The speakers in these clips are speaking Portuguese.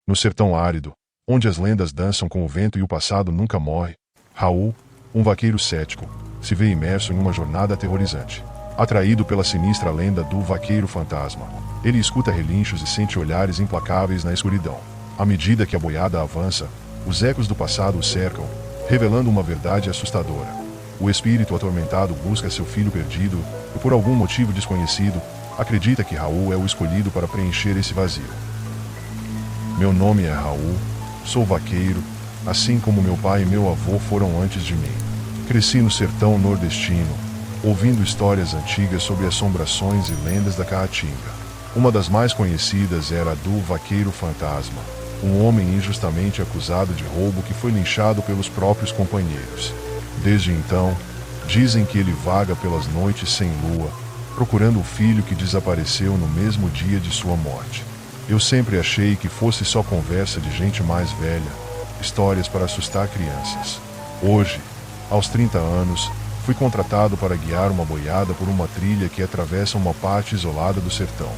No sertão árido, onde as lendas dançam com o vento e o passado nunca morre, Raul, um vaqueiro cético, se vê imerso em uma jornada aterrorizante. Atraído pela sinistra lenda do vaqueiro fantasma, ele escuta relinchos e sente olhares implacáveis na escuridão. À medida que a boiada avança, os ecos do passado o cercam, revelando uma verdade assustadora. O espírito atormentado busca seu filho perdido e, por algum motivo desconhecido, acredita que Raul é o escolhido para preencher esse vazio. Meu nome é Raul, sou vaqueiro, assim como meu pai e meu avô foram antes de mim. Cresci no sertão nordestino, ouvindo histórias antigas sobre assombrações e lendas da Caatinga. Uma das mais conhecidas era a do vaqueiro fantasma, um homem injustamente acusado de roubo que foi linchado pelos próprios companheiros. Desde então, dizem que ele vaga pelas noites sem lua, procurando o filho que desapareceu no mesmo dia de sua morte. Eu sempre achei que fosse só conversa de gente mais velha, histórias para assustar crianças. Hoje, aos 30 anos, fui contratado para guiar uma boiada por uma trilha que atravessa uma parte isolada do sertão.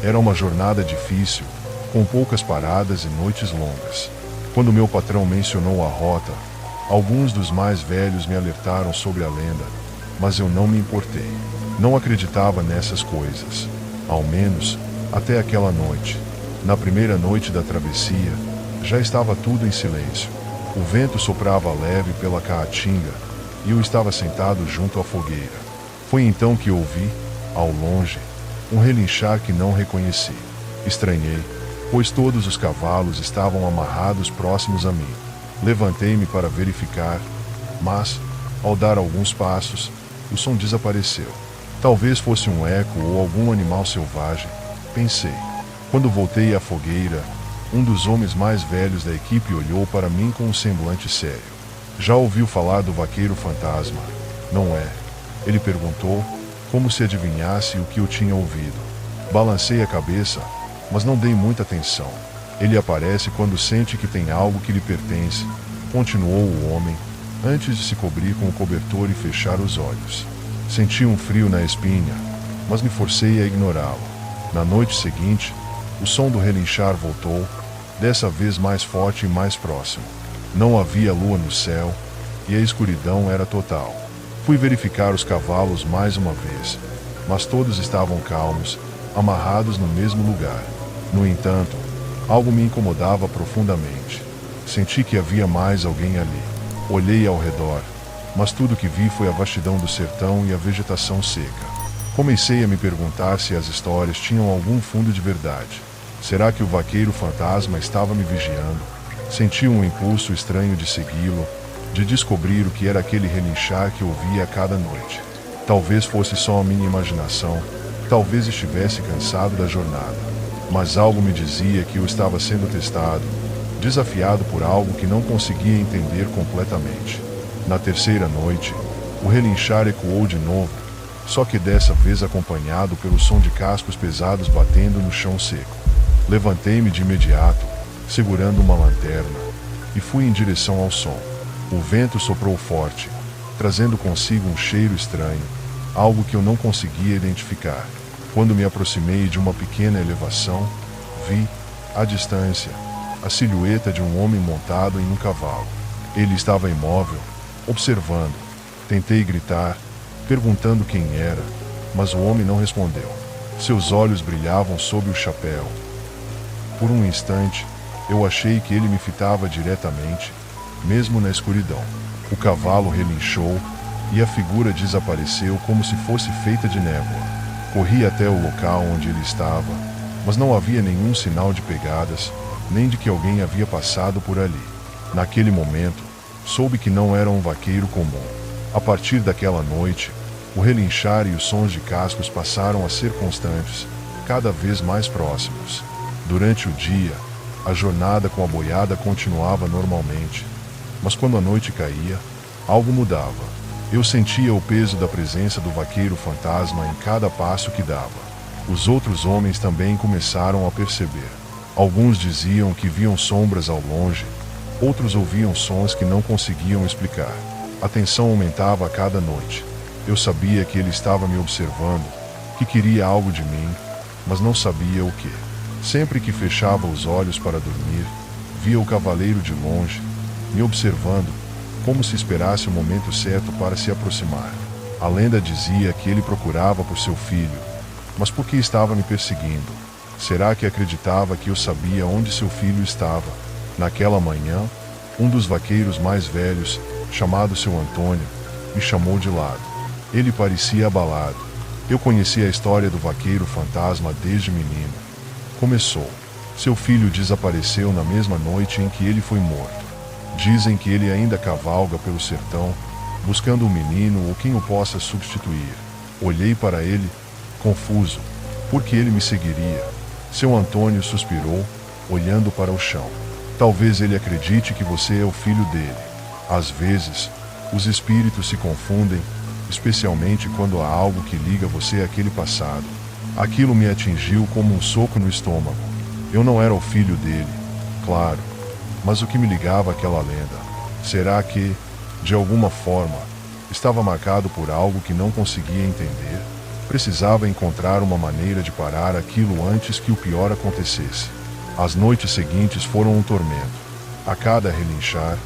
Era uma jornada difícil, com poucas paradas e noites longas. Quando meu patrão mencionou a rota, alguns dos mais velhos me alertaram sobre a lenda, mas eu não me importei. Não acreditava nessas coisas, ao menos até aquela noite. Na primeira noite da travessia, já estava tudo em silêncio. O vento soprava leve pela Caatinga e eu estava sentado junto à fogueira. Foi então que ouvi, ao longe, um relinchar que não reconheci. Estranhei, pois todos os cavalos estavam amarrados próximos a mim. Levantei-me para verificar, mas, ao dar alguns passos, o som desapareceu. Talvez fosse um eco ou algum animal selvagem, pensei. Quando voltei à fogueira, um dos homens mais velhos da equipe olhou para mim com um semblante sério. Já ouviu falar do vaqueiro fantasma, não é? Ele perguntou, como se adivinhasse o que eu tinha ouvido. Balancei a cabeça, mas não dei muita atenção. Ele aparece quando sente que tem algo que lhe pertence, continuou o homem, antes de se cobrir com o cobertor e fechar os olhos. Senti um frio na espinha, mas me forcei a ignorá-lo. Na noite seguinte, o som do relinchar voltou, dessa vez mais forte e mais próximo. Não havia lua no céu, e a escuridão era total. Fui verificar os cavalos mais uma vez, mas todos estavam calmos, amarrados no mesmo lugar. No entanto, algo me incomodava profundamente. Senti que havia mais alguém ali. Olhei ao redor, mas tudo que vi foi a vastidão do sertão e a vegetação seca. Comecei a me perguntar se as histórias tinham algum fundo de verdade. Será que o vaqueiro fantasma estava me vigiando? Senti um impulso estranho de segui-lo, de descobrir o que era aquele relinchar que ouvia a cada noite. Talvez fosse só a minha imaginação, talvez estivesse cansado da jornada. Mas algo me dizia que eu estava sendo testado, desafiado por algo que não conseguia entender completamente. Na terceira noite, o relinchar ecoou de novo, só que dessa vez acompanhado pelo som de cascos pesados batendo no chão seco. Levantei-me de imediato, segurando uma lanterna, e fui em direção ao som. O vento soprou forte, trazendo consigo um cheiro estranho, algo que eu não conseguia identificar. Quando me aproximei de uma pequena elevação, vi, à distância, a silhueta de um homem montado em um cavalo. Ele estava imóvel, observando. Tentei gritar, perguntando quem era, mas o homem não respondeu. Seus olhos brilhavam sob o chapéu. Por um instante, eu achei que ele me fitava diretamente, mesmo na escuridão. O cavalo relinchou e a figura desapareceu como se fosse feita de névoa. Corri até o local onde ele estava, mas não havia nenhum sinal de pegadas, nem de que alguém havia passado por ali. Naquele momento, soube que não era um vaqueiro comum. A partir daquela noite, o relinchar e os sons de cascos passaram a ser constantes, cada vez mais próximos. Durante o dia, a jornada com a boiada continuava normalmente, mas quando a noite caía, algo mudava. Eu sentia o peso da presença do vaqueiro fantasma em cada passo que dava. Os outros homens também começaram a perceber. Alguns diziam que viam sombras ao longe, outros ouviam sons que não conseguiam explicar. A tensão aumentava a cada noite. Eu sabia que ele estava me observando, que queria algo de mim, mas não sabia o que. Sempre que fechava os olhos para dormir, via o cavaleiro de longe, me observando, como se esperasse o momento certo para se aproximar. A lenda dizia que ele procurava por seu filho, mas por que estava me perseguindo? Será que acreditava que eu sabia onde seu filho estava? Naquela manhã, um dos vaqueiros mais velhos, chamado seu Antônio, me chamou de lado. Ele parecia abalado. Eu conhecia a história do vaqueiro fantasma desde menino. Começou. Seu filho desapareceu na mesma noite em que ele foi morto. Dizem que ele ainda cavalga pelo sertão, buscando um menino ou quem o possa substituir. Olhei para ele, confuso, porque ele me seguiria. Seu Antônio suspirou, olhando para o chão. Talvez ele acredite que você é o filho dele. Às vezes, os espíritos se confundem, especialmente quando há algo que liga você àquele passado. Aquilo me atingiu como um soco no estômago. Eu não era o filho dele, claro, mas o que me ligava àquela lenda? Será que, de alguma forma, estava marcado por algo que não conseguia entender? Precisava encontrar uma maneira de parar aquilo antes que o pior acontecesse. As noites seguintes foram um tormento. A cada relinchar,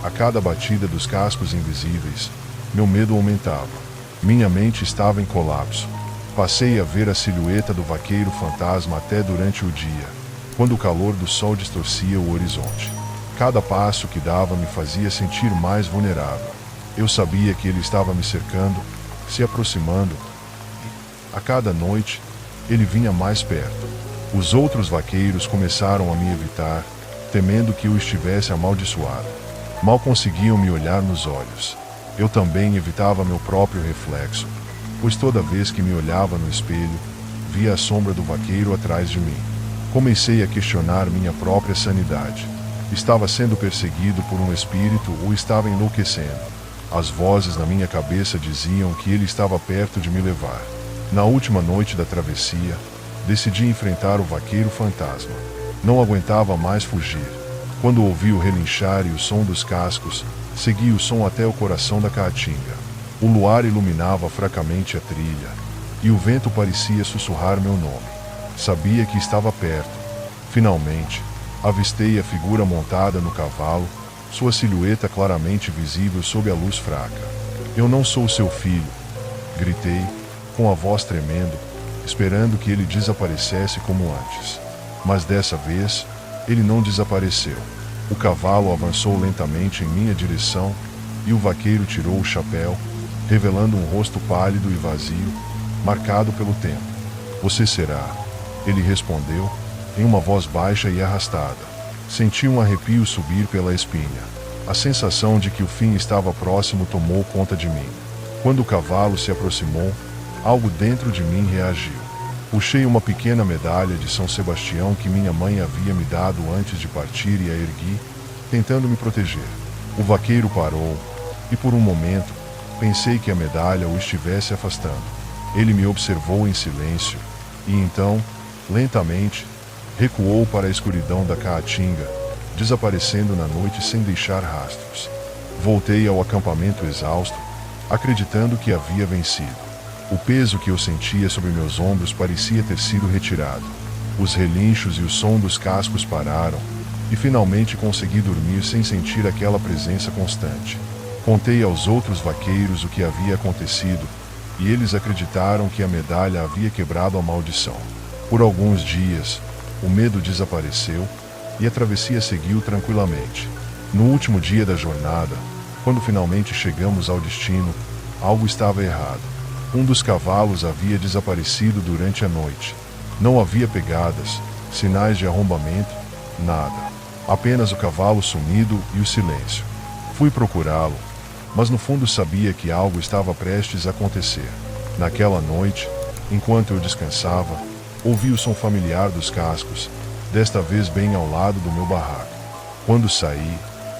a cada batida dos cascos invisíveis, meu medo aumentava. Minha mente estava em colapso. Passei a ver a silhueta do vaqueiro fantasma até durante o dia, quando o calor do sol distorcia o horizonte. Cada passo que dava me fazia sentir mais vulnerável. Eu sabia que ele estava me cercando, se aproximando. A cada noite, ele vinha mais perto. Os outros vaqueiros começaram a me evitar, temendo que eu estivesse amaldiçoado. Mal conseguiam me olhar nos olhos. Eu também evitava meu próprio reflexo, pois toda vez que me olhava no espelho, via a sombra do vaqueiro atrás de mim. Comecei a questionar minha própria sanidade. Estava sendo perseguido por um espírito ou estava enlouquecendo? As vozes na minha cabeça diziam que ele estava perto de me levar. Na última noite da travessia, decidi enfrentar o vaqueiro fantasma. Não aguentava mais fugir. Quando ouvi o relinchar e o som dos cascos, segui o som até o coração da caatinga. O luar iluminava fracamente a trilha, e o vento parecia sussurrar meu nome. Sabia que estava perto. Finalmente, avistei a figura montada no cavalo, sua silhueta claramente visível sob a luz fraca. Eu não sou seu filho, gritei, com a voz tremendo, esperando que ele desaparecesse como antes. Mas dessa vez, ele não desapareceu. O cavalo avançou lentamente em minha direção, e o vaqueiro tirou o chapéu, revelando um rosto pálido e vazio, marcado pelo tempo. Você será? Ele respondeu, em uma voz baixa e arrastada. Senti um arrepio subir pela espinha. A sensação de que o fim estava próximo tomou conta de mim. Quando o cavalo se aproximou, algo dentro de mim reagiu. Puxei uma pequena medalha de São Sebastião que minha mãe havia me dado antes de partir e a ergui, tentando me proteger. O vaqueiro parou, e por um momento, pensei que a medalha o estivesse afastando. Ele me observou em silêncio, e então, lentamente, recuou para a escuridão da caatinga, desaparecendo na noite sem deixar rastros. Voltei ao acampamento exausto, acreditando que havia vencido. O peso que eu sentia sobre meus ombros parecia ter sido retirado. Os relinchos e o som dos cascos pararam, e finalmente consegui dormir sem sentir aquela presença constante. Contei aos outros vaqueiros o que havia acontecido, e eles acreditaram que a medalha havia quebrado a maldição. Por alguns dias, o medo desapareceu, e a travessia seguiu tranquilamente. No último dia da jornada, quando finalmente chegamos ao destino, algo estava errado. Um dos cavalos havia desaparecido durante a noite. Não havia pegadas, sinais de arrombamento, nada. Apenas o cavalo sumido e o silêncio. Fui procurá-lo, mas no fundo sabia que algo estava prestes a acontecer. Naquela noite, enquanto eu descansava, ouvi o som familiar dos cascos, desta vez bem ao lado do meu barraco. Quando saí,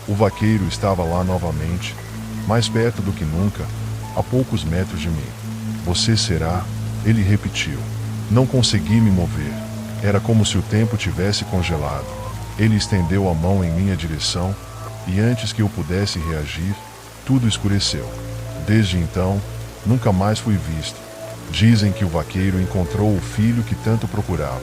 o vaqueiro estava lá novamente, mais perto do que nunca, a poucos metros de mim. Você será? Ele repetiu. Não consegui me mover. Era como se o tempo tivesse congelado. Ele estendeu a mão em minha direção, e antes que eu pudesse reagir, tudo escureceu. Desde então, nunca mais fui visto. Dizem que o vaqueiro encontrou o filho que tanto procurava.